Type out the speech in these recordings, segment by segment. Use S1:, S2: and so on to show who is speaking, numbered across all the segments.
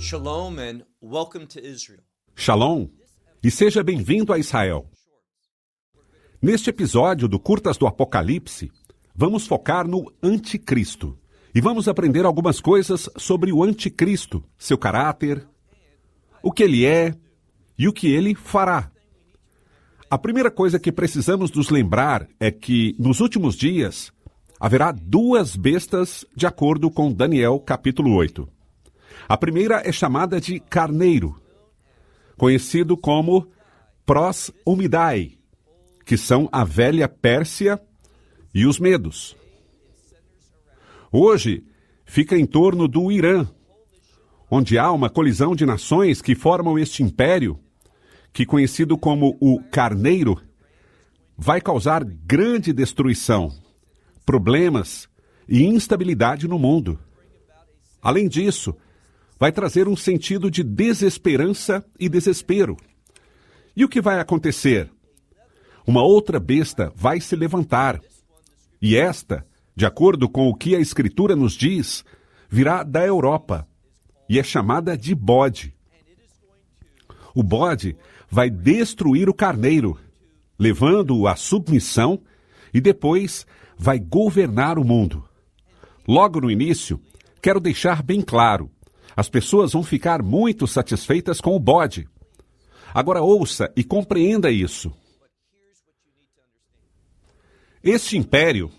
S1: Shalom and welcome to Israel.
S2: Shalom e seja bem-vindo a Israel. Neste episódio do Curtas do Apocalipse, vamos focar no Anticristo e vamos aprender algumas coisas sobre o Anticristo, seu caráter, o que ele é e o que ele fará. A primeira coisa que precisamos nos lembrar é que, nos últimos dias, haverá duas bestas de acordo com Daniel capítulo 8. A primeira é chamada de Carneiro, conhecido como Pros-Umidai, que são a velha Pérsia e os Medos. Hoje, fica em torno do Irã, onde há uma colisão de nações que formam este império, que, conhecido como o Carneiro, vai causar grande destruição, problemas e instabilidade no mundo. Além disso, vai trazer um sentido de desesperança e desespero. E o que vai acontecer? Uma outra besta vai se levantar. E esta, de acordo com o que a Escritura nos diz, virá da Europa e é chamada de bode. O bode vai destruir o carneiro, levando-o à submissão e depois vai governar o mundo. Logo no início, quero deixar bem claro, as pessoas vão ficar muito satisfeitas com o bode. Agora ouça e compreenda isso. Este império,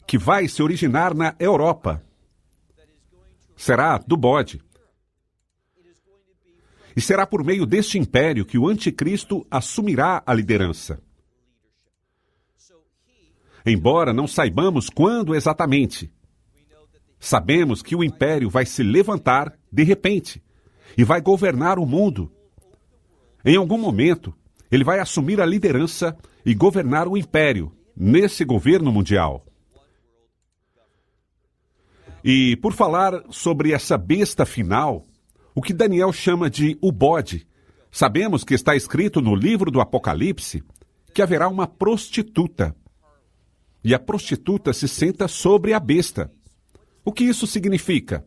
S2: que vai se originar na Europa, será do bode. E será por meio deste império que o Anticristo assumirá a liderança. Embora não saibamos quando exatamente, sabemos que o império vai se levantar de repente e vai governar o mundo. Em algum momento, ele vai assumir a liderança e governar o império nesse governo mundial. E por falar sobre essa besta final, o que Daniel chama de o bode, sabemos que está escrito no livro do Apocalipse que haverá uma prostituta. E a prostituta se senta sobre a besta. O que isso significa?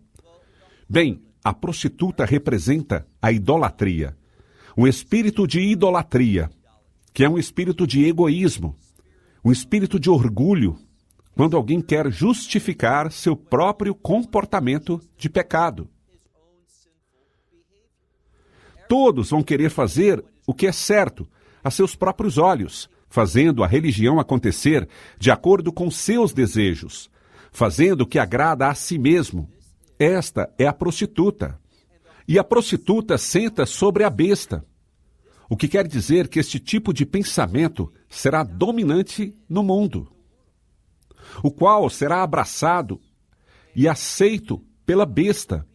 S2: Bem, a prostituta representa a idolatria. Um espírito de idolatria, que é um espírito de egoísmo, um espírito de orgulho, quando alguém quer justificar seu próprio comportamento de pecado. Todos vão querer fazer o que é certo a seus próprios olhos, fazendo a religião acontecer de acordo com seus desejos, fazendo o que agrada a si mesmo. Esta é a prostituta. E a prostituta senta sobre a besta. O que quer dizer que este tipo de pensamento será dominante no mundo, o qual será abraçado e aceito pela besta,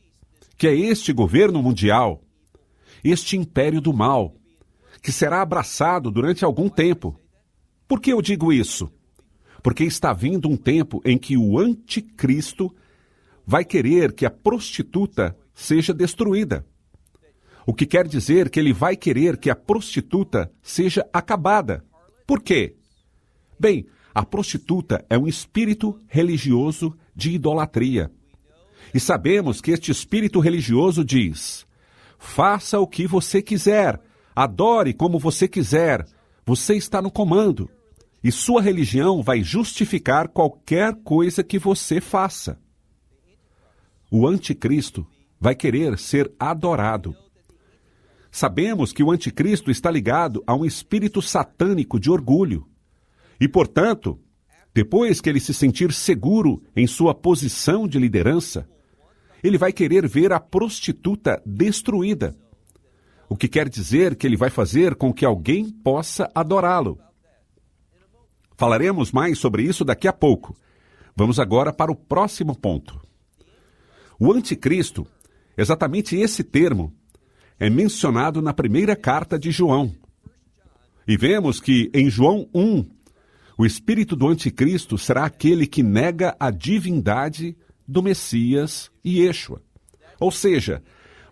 S2: que é este governo mundial, este império do mal, que será abraçado durante algum tempo. Por que eu digo isso? Porque está vindo um tempo em que o Anticristo vai querer que a prostituta seja destruída. O que quer dizer que ele vai querer que a prostituta seja acabada. Por quê? Bem, a prostituta é um espírito religioso de idolatria. E sabemos que este espírito religioso diz: faça o que você quiser, adore como você quiser, você está no comando. E sua religião vai justificar qualquer coisa que você faça. O Anticristo vai querer ser adorado. Sabemos que o Anticristo está ligado a um espírito satânico de orgulho. E, portanto, depois que ele se sentir seguro em sua posição de liderança, ele vai querer ver a prostituta destruída. O que quer dizer que ele vai fazer com que alguém possa adorá-lo. Falaremos mais sobre isso daqui a pouco. Vamos agora para o próximo ponto. O Anticristo, exatamente esse termo, é mencionado na primeira carta de João. E vemos que em João 1, o espírito do Anticristo será aquele que nega a divindade do Messias e Yeshua. Ou seja,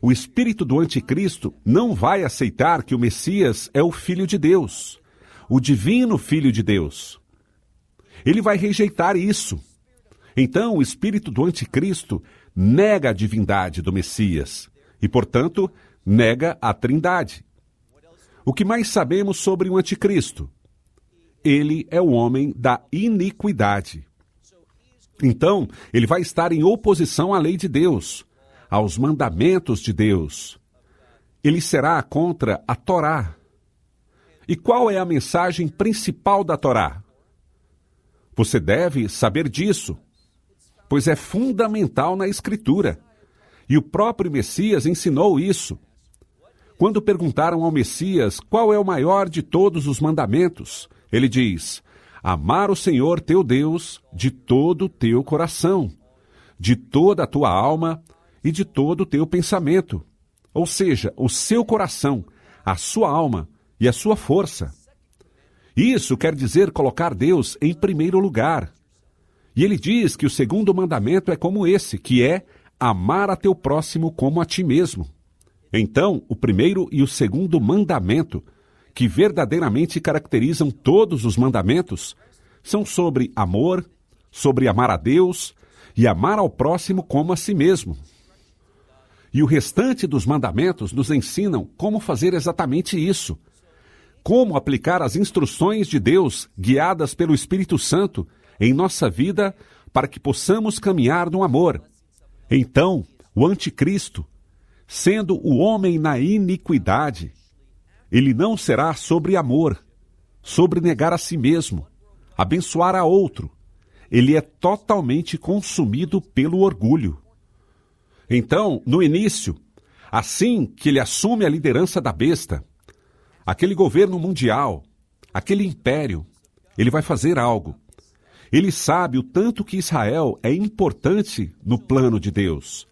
S2: o espírito do Anticristo não vai aceitar que o Messias é o Filho de Deus, o divino Filho de Deus. Ele vai rejeitar isso. Então, o espírito do Anticristo nega a divindade do Messias e, portanto, nega a Trindade. O que mais sabemos sobre o anticristo? Ele é o homem da iniquidade. Então, ele vai estar em oposição à lei de Deus, aos mandamentos de Deus. Ele será contra a Torá. E qual é a mensagem principal da Torá? Você deve saber disso, pois é fundamental na Escritura. E o próprio Messias ensinou isso. Quando perguntaram ao Messias qual é o maior de todos os mandamentos, ele diz: amar o Senhor teu Deus de todo o teu coração, de toda a tua alma e de todo o teu pensamento. Ou seja, o seu coração, a sua alma e a sua força. Isso quer dizer colocar Deus em primeiro lugar. E ele diz que o segundo mandamento é como esse, que é amar a teu próximo como a ti mesmo. Então, o primeiro e o segundo mandamento, que verdadeiramente caracterizam todos os mandamentos, são sobre amor, sobre amar a Deus e amar ao próximo como a si mesmo. E o restante dos mandamentos nos ensinam como fazer exatamente isso. Como aplicar as instruções de Deus, guiadas pelo Espírito Santo, em nossa vida, para que possamos caminhar no amor. Então, o anticristo, sendo o homem na iniquidade, ele não será sobre amor, sobre negar a si mesmo, abençoar a outro. Ele é totalmente consumido pelo orgulho. Então, no início, assim que ele assume a liderança da besta, aquele governo mundial, aquele império, ele vai fazer algo. Ele sabe o tanto que Israel é importante no plano de Deus.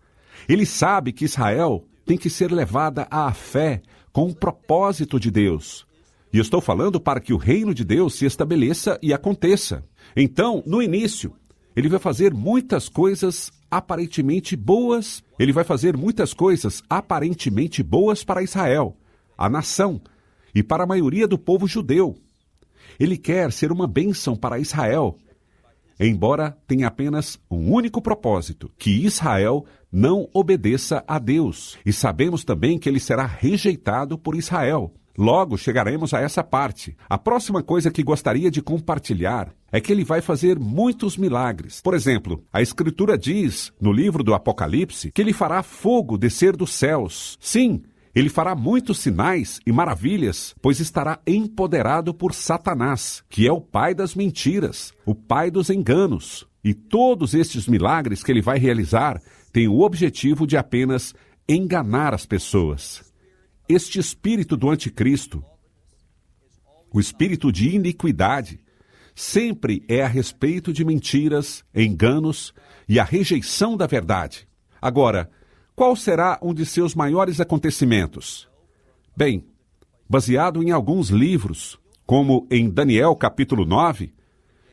S2: Ele sabe que Israel tem que ser levada à fé com o propósito de Deus. E eu estou falando para que o reino de Deus se estabeleça e aconteça. Então, no início, ele vai fazer muitas coisas aparentemente boas. Ele vai fazer muitas coisas aparentemente boas para Israel, a nação, e para a maioria do povo judeu. Ele quer ser uma bênção para Israel, embora tenha apenas um único propósito, que Israel não obedeça a Deus. E sabemos também que ele será rejeitado por Israel. Logo chegaremos a essa parte. A próxima coisa que gostaria de compartilhar é que ele vai fazer muitos milagres. Por exemplo, a Escritura diz, no livro do Apocalipse, que ele fará fogo descer dos céus. Sim, ele fará muitos sinais e maravilhas, pois estará empoderado por Satanás, que é o pai das mentiras, o pai dos enganos. E todos estes milagres que ele vai realizar têm o objetivo de apenas enganar as pessoas. Este espírito do anticristo, o espírito de iniquidade, sempre é a respeito de mentiras, enganos e a rejeição da verdade. Agora, qual será um de seus maiores acontecimentos? Bem, baseado em alguns livros, como em Daniel capítulo 9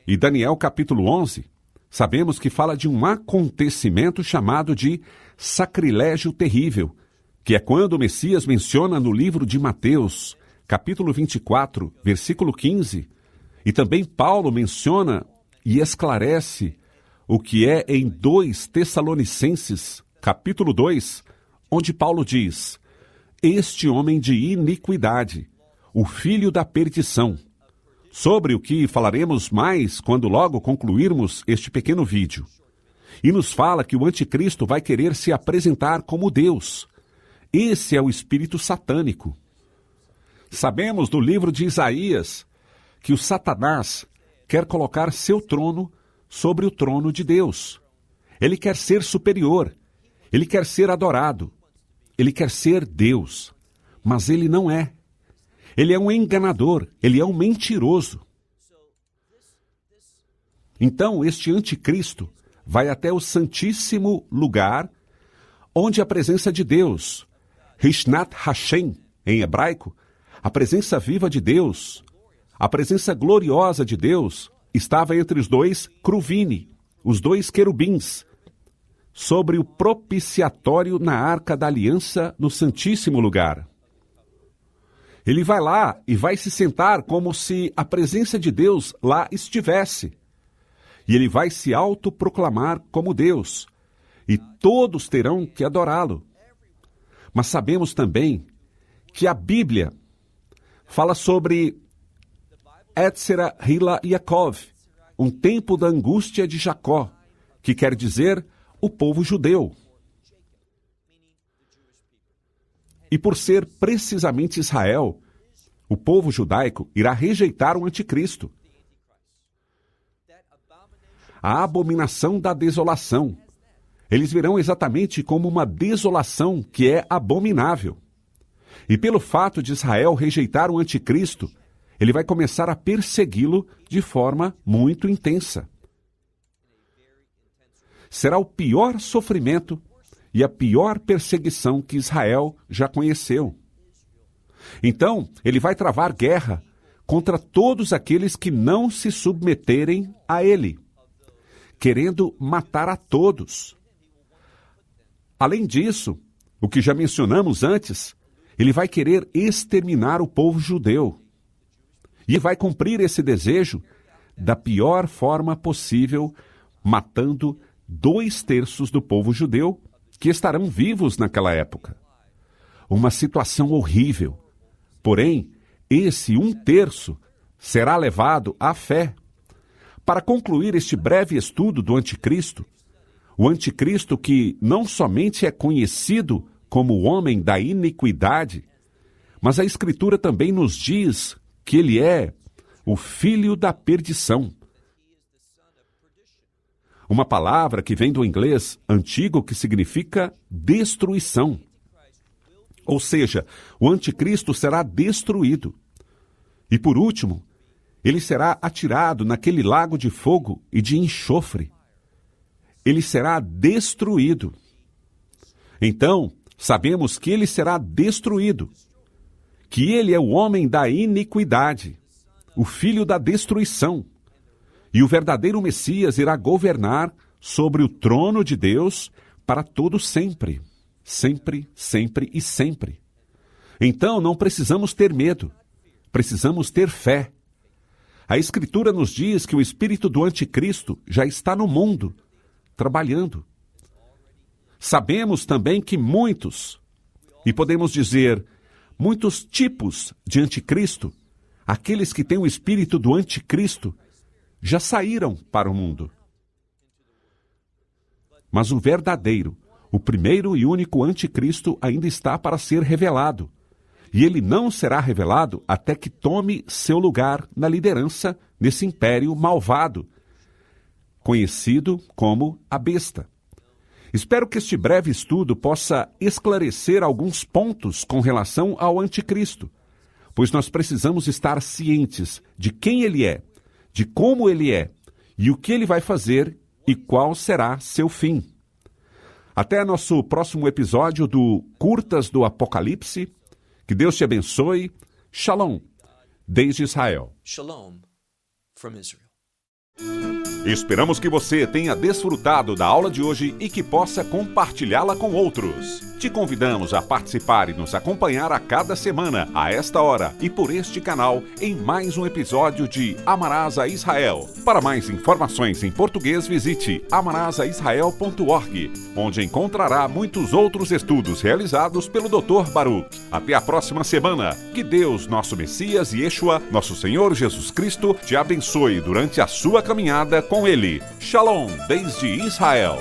S2: e Daniel capítulo 11, sabemos que fala de um acontecimento chamado de sacrilégio terrível, que é quando o Messias menciona no livro de Mateus, capítulo 24, versículo 15, e também Paulo menciona e esclarece o que é em 2 Tessalonicenses, capítulo 2, onde Paulo diz: este homem de iniquidade, o filho da perdição, sobre o que falaremos mais quando logo concluirmos este pequeno vídeo. E nos fala que o anticristo vai querer se apresentar como Deus. Esse é o espírito satânico. Sabemos do livro de Isaías que o Satanás quer colocar seu trono sobre o trono de Deus. Ele quer ser superior, ele quer ser adorado, ele quer ser Deus, mas ele não é. Ele é um enganador, ele é um mentiroso. Então, este anticristo vai até o santíssimo lugar, onde a presença de Deus, Rishnat Hashem, em hebraico, a presença viva de Deus, a presença gloriosa de Deus, estava entre os dois cruvini, os dois querubins, sobre o propiciatório na Arca da Aliança no Santíssimo Lugar. Ele vai lá e vai se sentar como se a presença de Deus lá estivesse. E ele vai se autoproclamar como Deus, e todos terão que adorá-lo. Mas sabemos também que a Bíblia fala sobre Etzera Hila Yaakov, um tempo da angústia de Jacó, que quer dizer o povo judeu. E por ser precisamente Israel, o povo judaico irá rejeitar o anticristo. A abominação da desolação. Eles verão exatamente como uma desolação que é abominável. E pelo fato de Israel rejeitar o anticristo, ele vai começar a persegui-lo de forma muito intensa. Será o pior sofrimento e a pior perseguição que Israel já conheceu. Então, ele vai travar guerra contra todos aqueles que não se submeterem a ele, querendo matar a todos. Além disso, o que já mencionamos antes, ele vai querer exterminar o povo judeu. E vai cumprir esse desejo da pior forma possível, matando 2/3 do povo judeu que estarão vivos naquela época. Uma situação horrível. Porém, esse 1/3 será levado à fé. Para concluir este breve estudo do anticristo, o anticristo que não somente é conhecido como o homem da iniquidade, mas a Escritura também nos diz que ele é o filho da perdição. Uma palavra que vem do inglês antigo que significa destruição. Ou seja, o anticristo será destruído. E por último, ele será atirado naquele lago de fogo e de enxofre. Ele será destruído. Então, sabemos que ele será destruído, que ele é o homem da iniquidade, o filho da destruição, e o verdadeiro Messias irá governar sobre o trono de Deus para todo sempre, sempre, sempre e sempre. Então, não precisamos ter medo, precisamos ter fé. A Escritura nos diz que o espírito do anticristo já está no mundo, trabalhando. Sabemos também que muitos, e podemos dizer, muitos tipos de anticristo, aqueles que têm o espírito do anticristo, já saíram para o mundo. Mas o verdadeiro, o primeiro e único anticristo ainda está para ser revelado. E ele não será revelado até que tome seu lugar na liderança nesse império malvado, conhecido como a besta. Espero que este breve estudo possa esclarecer alguns pontos com relação ao anticristo, pois nós precisamos estar cientes de quem ele é, de como ele é, e o que ele vai fazer e qual será seu fim. Até nosso próximo episódio do Curtas do Apocalipse. Que Deus te abençoe. Shalom, desde Israel.
S1: Shalom from Israel.
S2: Esperamos que você tenha desfrutado da aula de hoje e que possa compartilhá-la com outros. Te convidamos a participar e nos acompanhar a cada semana, a esta hora e por este canal, em mais um episódio de Amarás a Israel. Para mais informações em português, visite amarasaisrael.org, onde encontrará muitos outros estudos realizados pelo Dr. Baruch. Até a próxima semana. Que Deus, nosso Messias e Yeshua, nosso Senhor Jesus Cristo, te abençoe durante a sua caminhada com Ele. Shalom, desde Israel.